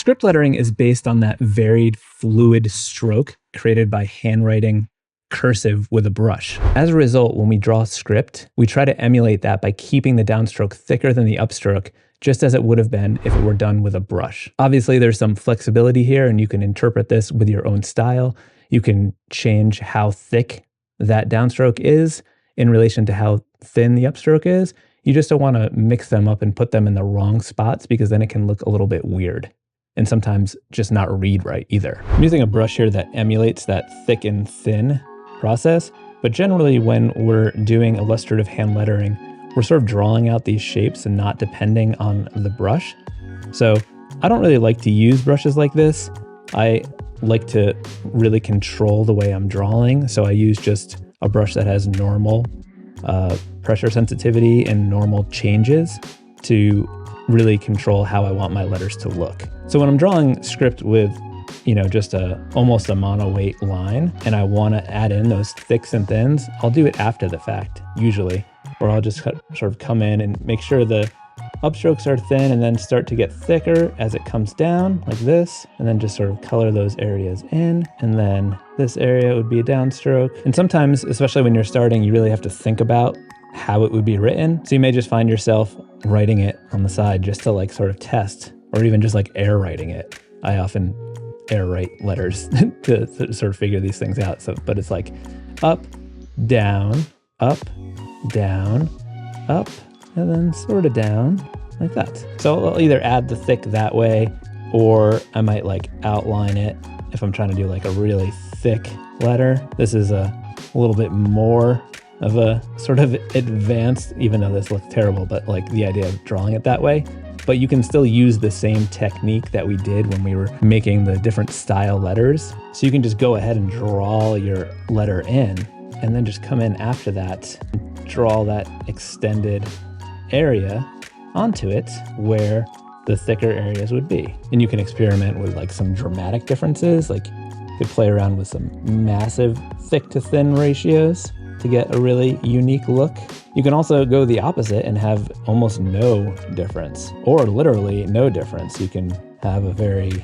Script lettering is based on that varied fluid stroke created by handwriting cursive with a brush. As a result, when we draw script, we try to emulate that by keeping the downstroke thicker than the upstroke, just as it would have been if it were done with a brush. Obviously, there's some flexibility here, and you can interpret this with your own style. You can change how thick that downstroke is in relation to how thin the upstroke is. You just don't want to mix them up and put them in the wrong spots, because then it can look a little bit weird and sometimes just not read right either. I'm using a brush here that emulates that thick and thin process, but generally when we're doing illustrative hand lettering, we're sort of drawing out these shapes and not depending on the brush. So I don't really like to use brushes like this. I like to really control the way I'm drawing, so I use just a brush that has normal pressure sensitivity and normal changes to really control how I want my letters to look. So when I'm drawing script with, just almost a mono weight line, and I want to add in those thicks and thins, I'll do it after the fact, usually, or I'll just sort of come in and make sure the upstrokes are thin and then start to get thicker as it comes down like this, and then just sort of color those areas in. And then this area would be a downstroke. And sometimes, especially when you're starting, you really have to think about how it would be written. So you may just find yourself writing it on the side just to like sort of test, or even just like air writing it. I often air write letters to sort of figure these things out. So, but it's like up, down, up, down, up, and then sort of down like that. So I'll either add the thick that way, or I might like outline it if I'm trying to do like a really thick letter. This is a little bit more of a sort of advanced, even though this looks terrible, but like the idea of drawing it that way. But you can still use the same technique that we did when we were making the different style letters. So you can just go ahead and draw your letter in, and then just come in after that, draw that extended area onto it where the thicker areas would be. And you can experiment with like some dramatic differences, like you could play around with some massive thick to thin ratios to get a really unique look. You can also go the opposite and have almost no difference, or literally no difference. You can have a very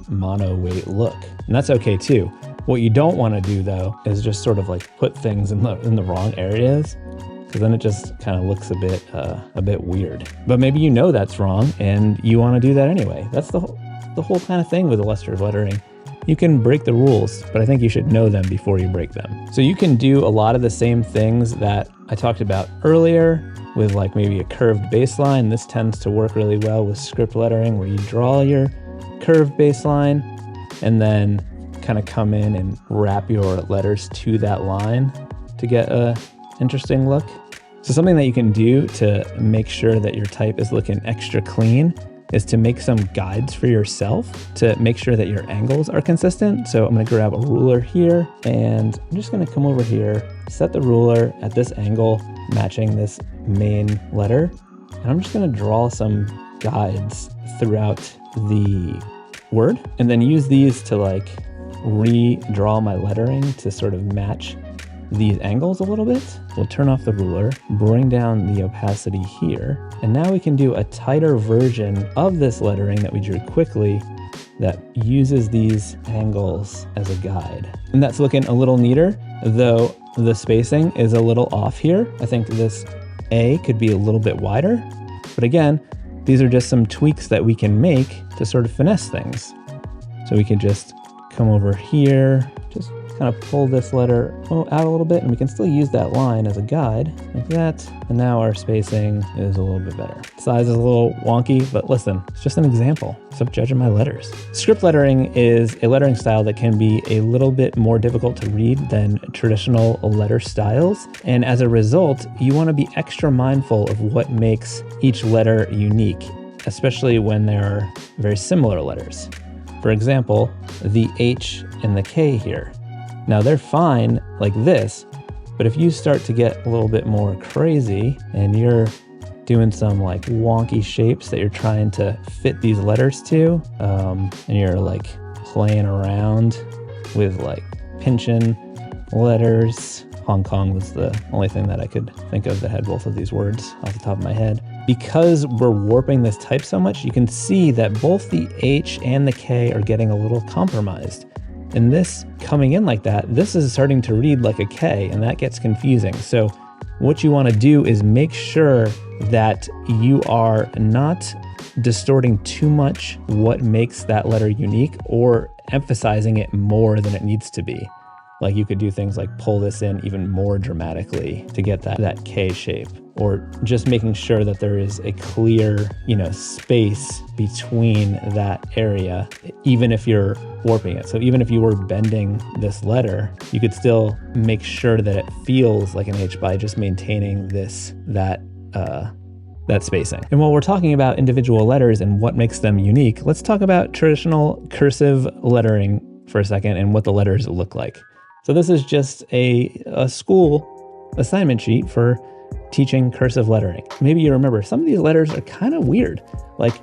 mono weight look, and that's okay too. What you don't want to do though is just sort of like put things in the wrong areas, because then it just kind of looks a bit weird. But maybe you know that's wrong and you want to do that anyway. That's the whole kind of thing with illustrative lettering. You can break the rules, but I think you should know them before you break them. So you can do a lot of the same things that I talked about earlier with like maybe a curved baseline. This tends to work really well with script lettering, where you draw your curved baseline and then kind of come in and wrap your letters to that line to get a interesting look. So something that you can do to make sure that your type is looking extra clean is to make some guides for yourself to make sure that your angles are consistent. So I'm going to grab a ruler here, and I'm just going to come over here, set the ruler at this angle matching this main letter, and I'm just going to draw some guides throughout the word, and then use these to like redraw my lettering to sort of match these angles a little bit. We'll turn off the ruler, bring down the opacity here, and now we can do a tighter version of this lettering that we drew quickly that uses these angles as a guide. And that's looking a little neater, though the spacing is a little off here. I think this A could be a little bit wider, but again, these are just some tweaks that we can make to sort of finesse things. So we can just come over here, just kind of pull this letter out a little bit, and we can still use that line as a guide like that. And now our spacing is a little bit better. Size is a little wonky, but listen, it's just an example. Stop judging my letters. Script lettering is a lettering style that can be a little bit more difficult to read than traditional letter styles. And as a result, you want to be extra mindful of what makes each letter unique, especially when there are very similar letters. For example, the H and the K here. Now they're fine like this, but if you start to get a little bit more crazy and you're doing some like wonky shapes that you're trying to fit these letters to, and you're like playing around with like pinching letters. Hong Kong was the only thing that I could think of that had both of these words off the top of my head. because we're warping this type so much, you can see that both the H and the K are getting a little compromised. And this coming in like that, this is starting to read like a K, and that gets confusing. So what you want to do is make sure that you are not distorting too much what makes that letter unique or emphasizing it more than it needs to be. Like you could do things like pull this in even more dramatically to get that K shape, or just making sure that there is a clear, space between that area, even if you're warping it. So even if you were bending this letter, you could still make sure that it feels like an H by just maintaining that spacing. And while we're talking about individual letters and what makes them unique, let's talk about traditional cursive lettering for a second and what the letters look like. So this is just a school assignment sheet for teaching cursive lettering. Maybe you remember some of these letters are kind of weird, like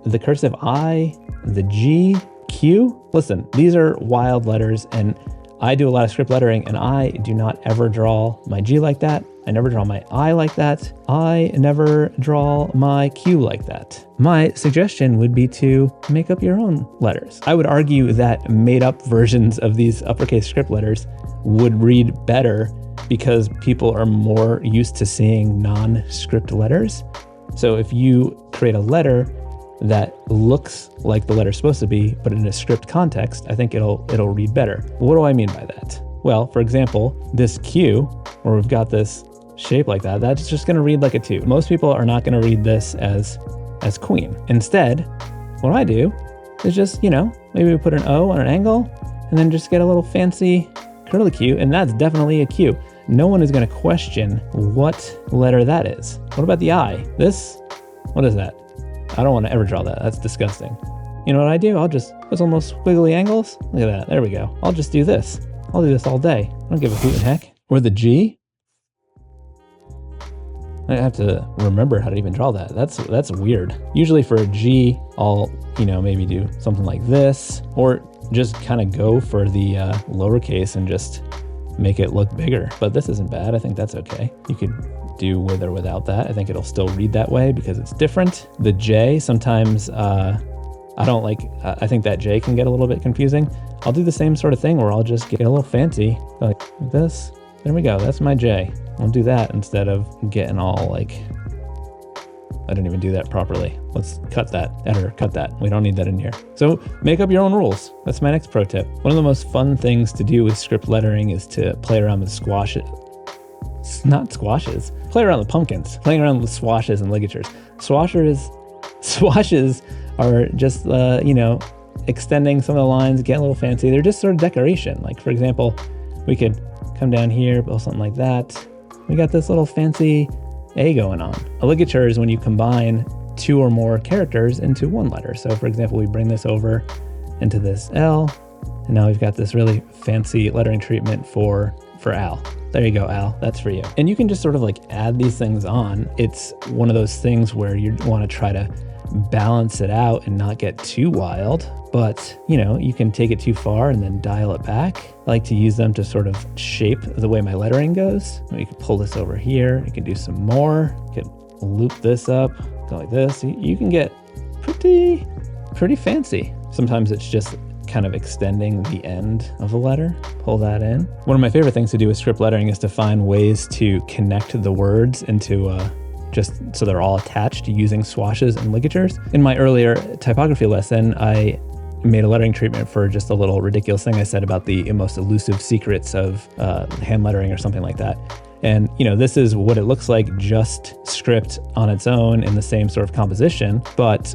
the cursive I, the G, Q. Listen, these are wild letters, and I do a lot of script lettering, and I do not ever draw my G like that. I never draw my I like that. I never draw my Q like that. My suggestion would be to make up your own letters. I would argue that made up versions of these uppercase script letters would read better because people are more used to seeing non-script letters. So if you create a letter that looks like the letter's supposed to be, but in a script context, I think it'll read better. What do I mean by that? Well, for example, this Q, where we've got this shape like that, that's just gonna read like a 2. Most people are not gonna read this as queen. Instead, what I do is just, maybe we put an O on an angle and then just get a little fancy curly Q, and that's definitely a Q. No one is gonna question what letter that is. What about the I? This, what is that? I don't wanna ever draw that, that's disgusting. You know what I do? I'll just put some little squiggly angles. Look at that, there we go. I'll just do this. I'll do this all day. I don't give a hoot and heck. Or the G. I have to remember how to even draw that. That's weird. Usually for a G, I'll, maybe do something like this, or just kind of go for the lowercase and just make it look bigger. But this isn't bad. I think that's okay. You could do with or without that. I think it'll still read that way because it's different. The J, sometimes I think that J can get a little bit confusing. I'll do the same sort of thing where I'll just get a little fancy like this. There we go, that's my J. I'll do that instead of getting all like, I didn't even do that properly. Let's cut that, editor, cut that. We don't need that in here. So make up your own rules. That's my next pro tip. One of the most fun things to do with script lettering is to play around with squashes. It's not squashes. Play around with pumpkins. Playing around with swashes and ligatures. Swashes are just, extending some of the lines, getting a little fancy. They're just sort of decoration. Like for example, we could come down here, build something like that. We got this little fancy A going on. A ligature is when you combine 2 or more characters into one letter. So for example, we bring this over into this L, and now we've got this really fancy lettering treatment for Al. There you go, Al, that's for you. And you can just sort of like add these things on. It's one of those things where you want to try to balance it out and not get too wild, but you can take it too far and then dial it back. I like to use them to sort of shape the way my lettering goes. You can pull this over here, you can do some more, you can loop this up, go like this. You can get pretty fancy. Sometimes it's just kind of extending the end of a letter, pull that in. One of my favorite things to do with script lettering is to find ways to connect the words into just so they're all attached using swashes and ligatures. In my earlier typography lesson, I made a lettering treatment for just a little ridiculous thing I said about the most elusive secrets of hand lettering or something like that. And this is what it looks like just script on its own in the same sort of composition, but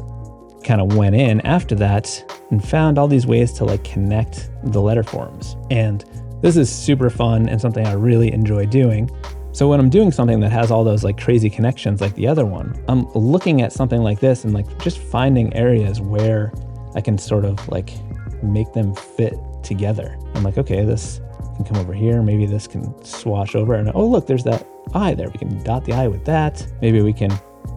kind of went in after that and found all these ways to like connect the letter forms. And this is super fun and something I really enjoy doing. So when I'm doing something that has all those like crazy connections like the other one, I'm looking at something like this and like just finding areas where I can sort of like make them fit together. I'm like, okay, this can come over here. Maybe this can swash over, and oh look, there's that I there. We can dot the I with that. Maybe we can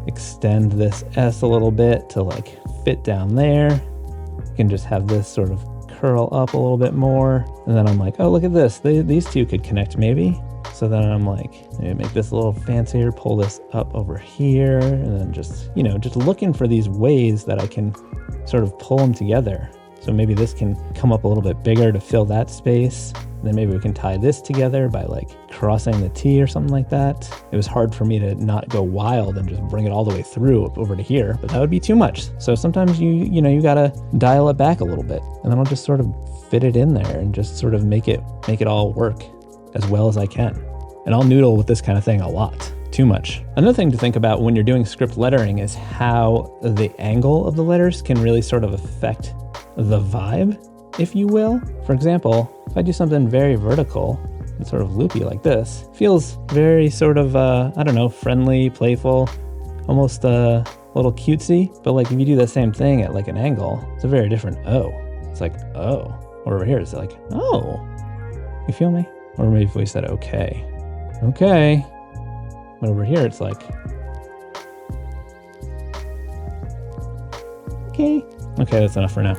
extend this S a little bit to like fit down there. You can just have this sort of curl up a little bit more. And then I'm like, oh, look at this. These two could connect maybe. So then I'm like, maybe make this a little fancier, pull this up over here, and then just, you know, just looking for these ways that I can sort of pull them together. So maybe this can come up a little bit bigger to fill that space. And then maybe we can tie this together by like crossing the T or something like that. It was hard for me to not go wild and just bring it all the way through over to here, but that would be too much. So sometimes you gotta dial it back a little bit, and then I'll just sort of fit it in there and just sort of make it all work as well as I can. And I'll noodle with this kind of thing a lot. Too much. Another thing to think about when you're doing script lettering is how the angle of the letters can really sort of affect the vibe, if you will. For example, if I do something very vertical and sort of loopy like this, feels very sort of, I don't know, friendly, playful, almost a little cutesy. But like if you do the same thing at like an angle, it's a very different O. It's like, oh. Or over here, it's like, oh. You feel me? Or maybe if we said, okay. Okay. But over here, it's like, okay. Okay, that's enough for now.